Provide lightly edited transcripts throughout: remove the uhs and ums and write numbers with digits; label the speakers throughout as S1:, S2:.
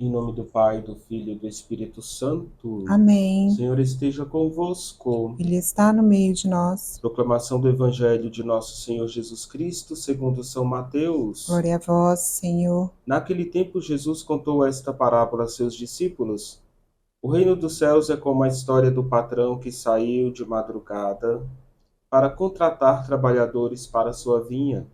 S1: Em nome do Pai, do Filho e do Espírito Santo. O
S2: Amém.
S1: Senhor esteja convosco.
S2: Ele está no meio de nós.
S1: Proclamação do Evangelho de Nosso Senhor Jesus Cristo, segundo São Mateus.
S2: Glória a vós, Senhor.
S1: Naquele tempo, Jesus contou esta parábola a seus discípulos. O reino dos céus é como a história do patrão que saiu de madrugada para contratar trabalhadores para sua vinha.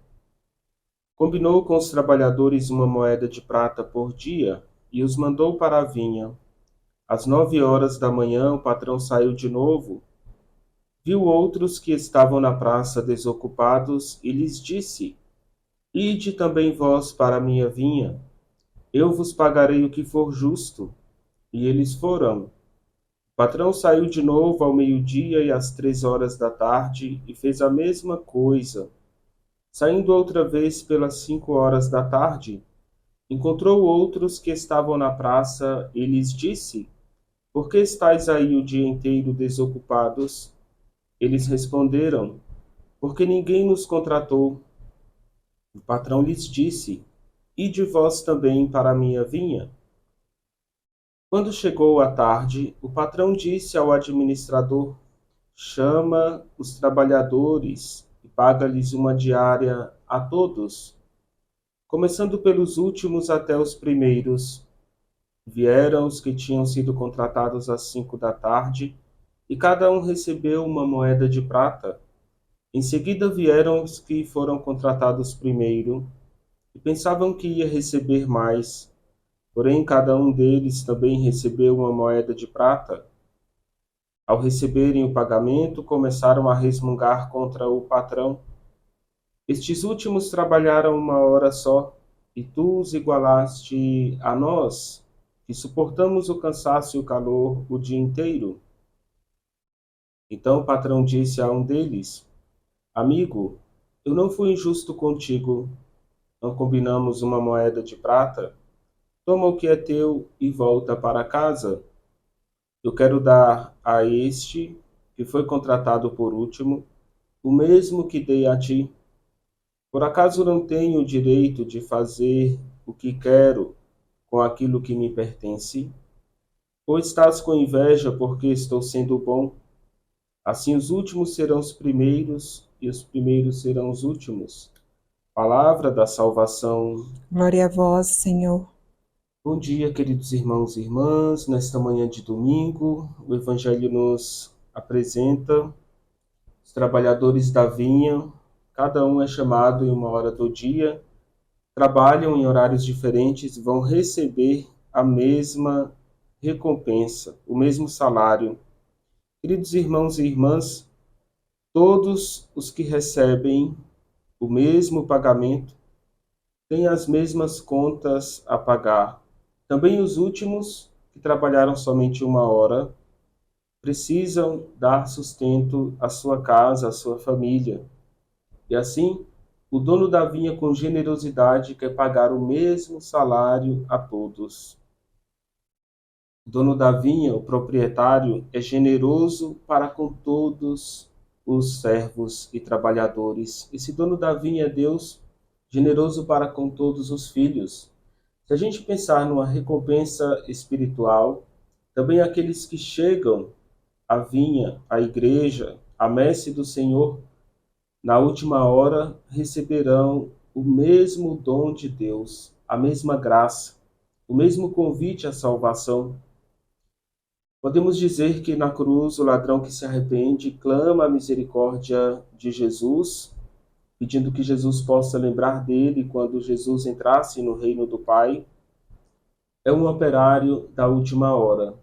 S1: Combinou com os trabalhadores uma moeda de prata por dia e os mandou para a vinha. Às 9 horas da manhã, o patrão saiu de novo. Viu outros que estavam na praça desocupados e lhes disse: Ide também vós para a minha vinha. Eu vos pagarei o que for justo. E eles foram. O patrão saiu de novo ao meio-dia e às 3 horas da tarde e fez a mesma coisa. Saindo outra vez pelas 5 horas da tarde, encontrou outros que estavam na praça e lhes disse: Por que estáis aí o dia inteiro desocupados? Eles responderam: Porque ninguém nos contratou. O patrão lhes disse: Ide vós também para a minha vinha. Quando chegou a tarde, o patrão disse ao administrador: Chama os trabalhadores e paga-lhes uma diária a todos, começando pelos últimos até os primeiros. Vieram os que tinham sido contratados às 5 da tarde, e cada um recebeu uma moeda de prata. Em seguida vieram os que foram contratados primeiro, e pensavam que ia receber mais. Porém, cada um deles também recebeu uma moeda de prata. Ao receberem o pagamento, começaram a resmungar contra o patrão. Estes últimos trabalharam 1 hora só, e tu os igualaste a nós, que suportamos o cansaço e o calor o dia inteiro. Então o patrão disse a um deles: Amigo, eu não fui injusto contigo. Não combinamos uma moeda de prata? Toma o que é teu e volta para casa. Eu quero dar a este, que foi contratado por último, o mesmo que dei a ti. Por acaso não tenho o direito de fazer o que quero com aquilo que me pertence? Ou estás com inveja porque estou sendo bom? Assim os últimos serão os primeiros e os primeiros serão os últimos. Palavra da salvação.
S2: Glória a vós, Senhor.
S1: Bom dia, queridos irmãos e irmãs. Nesta manhã de domingo, o Evangelho nos apresenta os trabalhadores da vinha. Cada um é chamado em 1 hora do dia, trabalham em horários diferentes e vão receber a mesma recompensa, o mesmo salário. Queridos irmãos e irmãs, todos os que recebem o mesmo pagamento têm as mesmas contas a pagar. Também os últimos, que trabalharam somente 1 hora, precisam dar sustento à sua casa, à sua família. E assim, o dono da vinha, com generosidade, quer pagar o mesmo salário a todos. O dono da vinha, o proprietário, é generoso para com todos os servos e trabalhadores. Esse dono da vinha é Deus, generoso para com todos os filhos. Se a gente pensar numa recompensa espiritual, também aqueles que chegam à vinha, à igreja, à messe do Senhor, na última hora receberão o mesmo dom de Deus, a mesma graça, o mesmo convite à salvação. Podemos dizer que na cruz o ladrão que se arrepende clama a misericórdia de Jesus, pedindo que Jesus possa lembrar dele quando Jesus entrasse no reino do Pai. É um operário da última hora,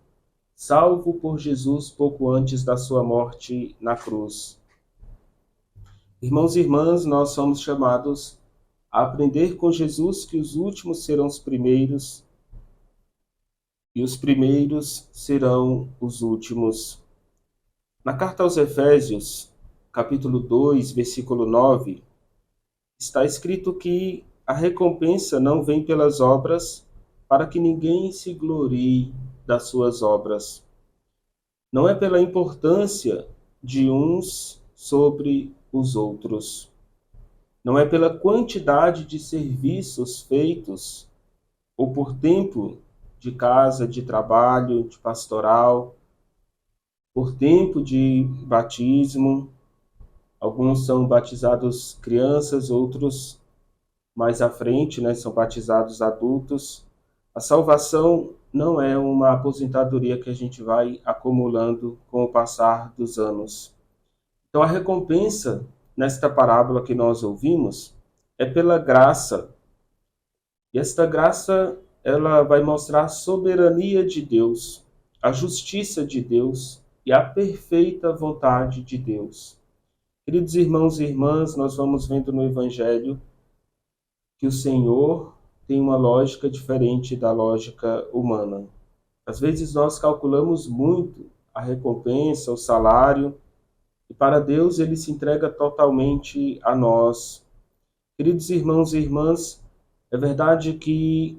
S1: salvo por Jesus pouco antes da sua morte na cruz. Irmãos e irmãs, nós somos chamados a aprender com Jesus que os últimos serão os primeiros e os primeiros serão os últimos. Na carta aos Efésios, capítulo 2, versículo 9, está escrito que a recompensa não vem pelas obras, para que ninguém se glorie das suas obras. Não é pela importância de uns sobre os outros. Não é pela quantidade de serviços feitos ou por tempo de casa, de trabalho, de pastoral, por tempo de batismo. Alguns são batizados crianças, outros mais à frente, né, são batizados adultos. A salvação não é uma aposentadoria que a gente vai acumulando com o passar dos anos. Então, a recompensa nesta parábola que nós ouvimos é pela graça. E esta graça, ela vai mostrar a soberania de Deus, a justiça de Deus e a perfeita vontade de Deus. Queridos irmãos e irmãs, nós vamos vendo no Evangelho que o Senhor tem uma lógica diferente da lógica humana. Às vezes nós calculamos muito a recompensa, o salário, e para Deus ele se entrega totalmente a nós. Queridos irmãos e irmãs, é verdade que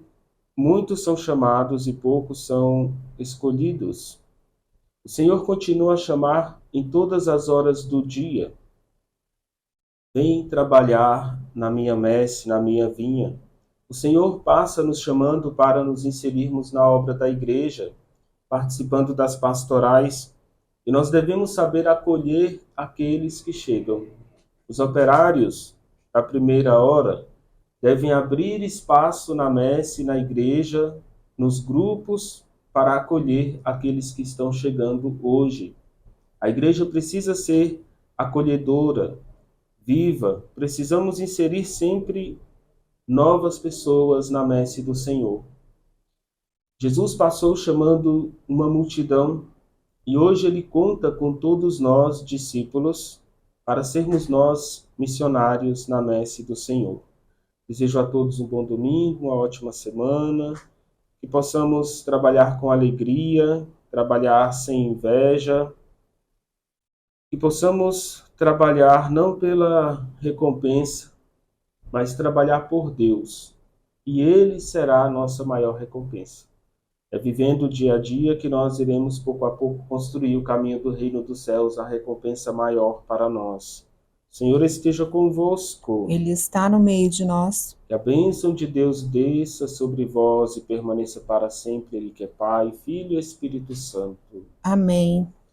S1: muitos são chamados e poucos são escolhidos. O Senhor continua a chamar em todas as horas do dia. Vem trabalhar na minha messe, na minha vinha. O Senhor passa nos chamando para nos inserirmos na obra da igreja, participando das pastorais, e nós devemos saber acolher aqueles que chegam. Os operários da primeira hora devem abrir espaço na messe, na igreja, nos grupos, para acolher aqueles que estão chegando hoje. A igreja precisa ser acolhedora, viva. Precisamos inserir sempre novas pessoas na messe do Senhor. Jesus passou chamando uma multidão e hoje ele conta com todos nós, discípulos, para sermos nós missionários na messe do Senhor. Desejo a todos um bom domingo, uma ótima semana, que possamos trabalhar com alegria, trabalhar sem inveja, que possamos trabalhar não pela recompensa, mas trabalhar por Deus. E Ele será a nossa maior recompensa. É vivendo o dia a dia que nós iremos pouco a pouco construir o caminho do reino dos céus, a recompensa maior para nós. O Senhor esteja convosco.
S2: Ele está no meio de nós.
S1: Que a bênção de Deus desça sobre vós e permaneça para sempre, Ele que é Pai, Filho e Espírito Santo.
S2: Amém.